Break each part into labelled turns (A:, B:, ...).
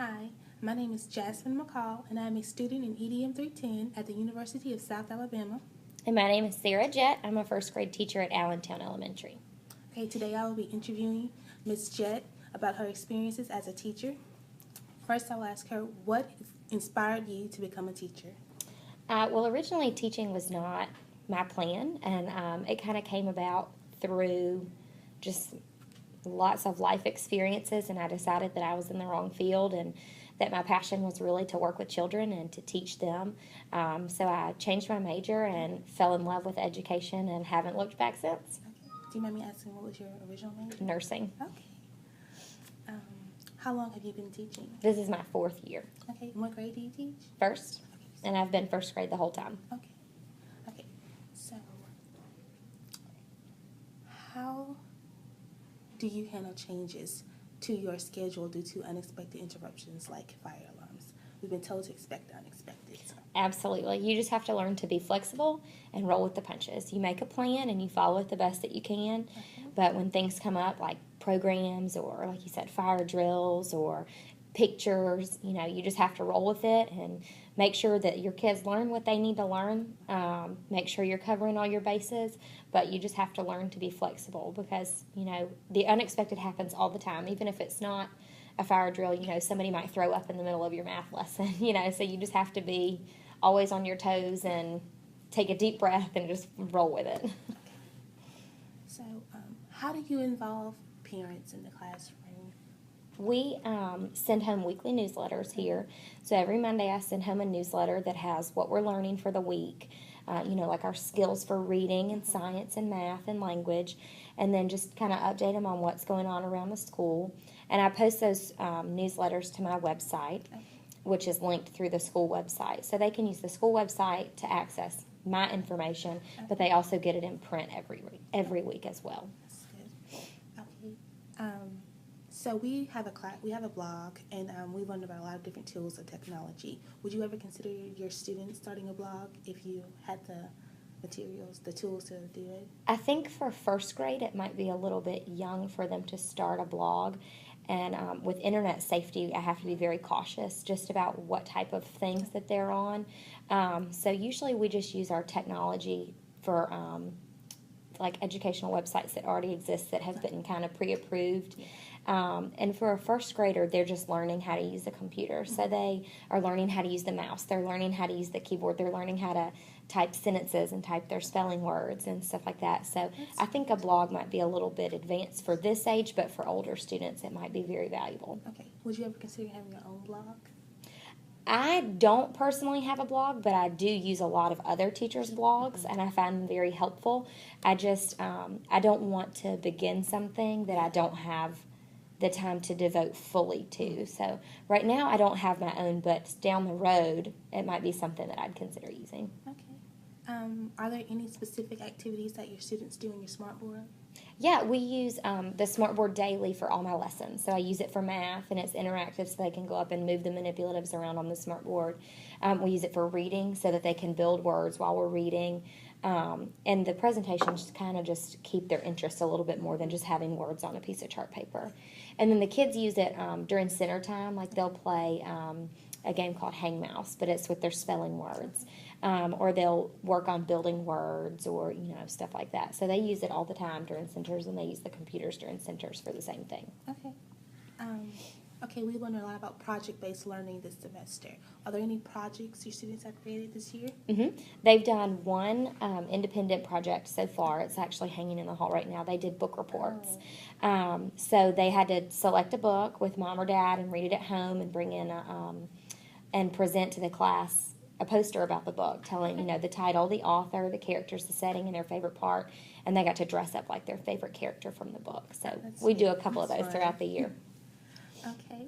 A: Hi, my name is Jasmine McCall, and I am a student in EDM 310 at the University of South Alabama.
B: And my name is Sarah Jett. I'm a first grade teacher at Allentown Elementary.
A: Okay, today I will be interviewing Ms. Jett about her experiences as a teacher. First, I will ask her what inspired you to become a teacher.
B: Well, originally teaching was not my plan, and it kind of came about through just lots of life experiences, and I decided that I was in the wrong field and that my passion was really to work with children and to teach them. So I changed my major and fell in love with education and haven't looked back since.
A: Okay. Do you mind me asking what was your original major?
B: Nursing.
A: Okay. How long have you been teaching?
B: This is my fourth year.
A: Okay. And what grade do you teach?
B: First, and I've been first grade the whole time.
A: Okay. Okay. So, how do you handle changes to your schedule due to unexpected interruptions like fire alarms? We've been told to expect the unexpected.
B: Absolutely. You just have to learn to be flexible and roll with the punches. You make a plan and you follow it the best that you can. But when things come up like programs or, like you said, fire drills or pictures, you just have to roll with it and make sure that your kids learn what they need to learn. Make sure you're covering all your bases. But you just have to learn to be flexible because, the unexpected happens all the time, even if it's not a fire drill. Somebody might throw up in the middle of your math lesson, so you just have to be always on your toes and take a deep breath and just roll with it.
A: So, how do you involve parents in the classroom?
B: We send home weekly newsletters here. So every Monday I send home a newsletter that has what we're learning for the week, like our skills for reading and science and math and language, and then just kind of update them on what's going on around the school. And I post those newsletters to my website, which is linked through the school website. So they can use the school website to access my information, but they also get it in print every week as well.
A: That's good. Okay. So we have a blog, and we learned about a lot of different tools of technology. Would you ever consider your students starting a blog if you had the materials, the tools to do it?
B: I think for first grade it might be a little bit young for them to start a blog. And with internet safety, I have to be very cautious just about what type of things that they're on. So usually we just use our technology for like educational websites that already exist that have been kind of pre-approved. And for a first grader, they're just learning how to use the computer. So they are learning how to use the mouse. They're learning how to use the keyboard. They're learning how to type sentences and type their spelling words and stuff like that. So I think a blog might be a little bit advanced for this age, but for older students, it might be very valuable.
A: Okay. Would you ever consider having your own blog?
B: I don't personally have a blog, but I do use a lot of other teachers' blogs, and I find them very helpful. I just, I don't want to begin something that I don't have the time to devote fully to. So right now I don't have my own, but down the road it might be something that I'd consider using.
A: Okay. Are there any specific activities that your students do in your Smartboard?
B: Yeah, we use the Smartboard daily for all my lessons. So I use it for math, and it's interactive so they can go up and move the manipulatives around on the Smartboard. We use it for reading so that they can build words while we're reading. And the presentations kind of just keep their interest a little bit more than just having words on a piece of chart paper. And then the kids use it during center time, like they'll play a game called Hang Mouse, but it's with their spelling words. Or they'll work on building words or, stuff like that. So they use it all the time during centers, and they use the computers during centers for the same thing.
A: Okay. Okay, we learned a lot about project-based learning this semester. Are there any projects your students have created this year?
B: Mm-hmm. They've done one independent project so far. It's actually hanging in the hall right now. They did book reports. So they had to select a book with mom or dad and read it at home and bring in and present to the class a poster about the book, telling the title, the author, the characters, the setting, and their favorite part. And they got to dress up like their favorite character from the book. So we do a couple of those throughout the year.
A: Okay,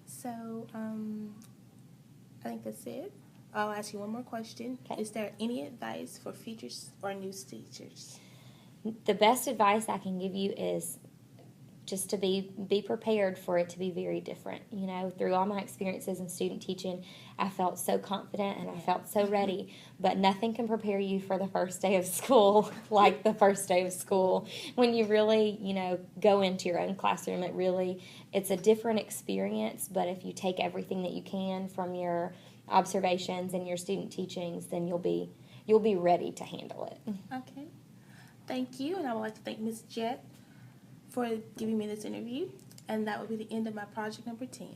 A: so I think that's it. I'll ask you one more question.
B: Okay.
A: Is there any advice for future or new teachers?
B: The best advice I can give you is just to be prepared for it to be very different. You know, through all my experiences in student teaching, I felt so confident and I felt so ready. But nothing can prepare you for the first day of school like the first day of school. When you really, you know, go into your own classroom, it's a different experience. But if you take everything that you can from your observations and your student teachings, then you'll be ready to handle it.
A: Okay. Thank you, and I would like to thank Ms. Jett for giving me this interview. And that will be the end of my project number 10.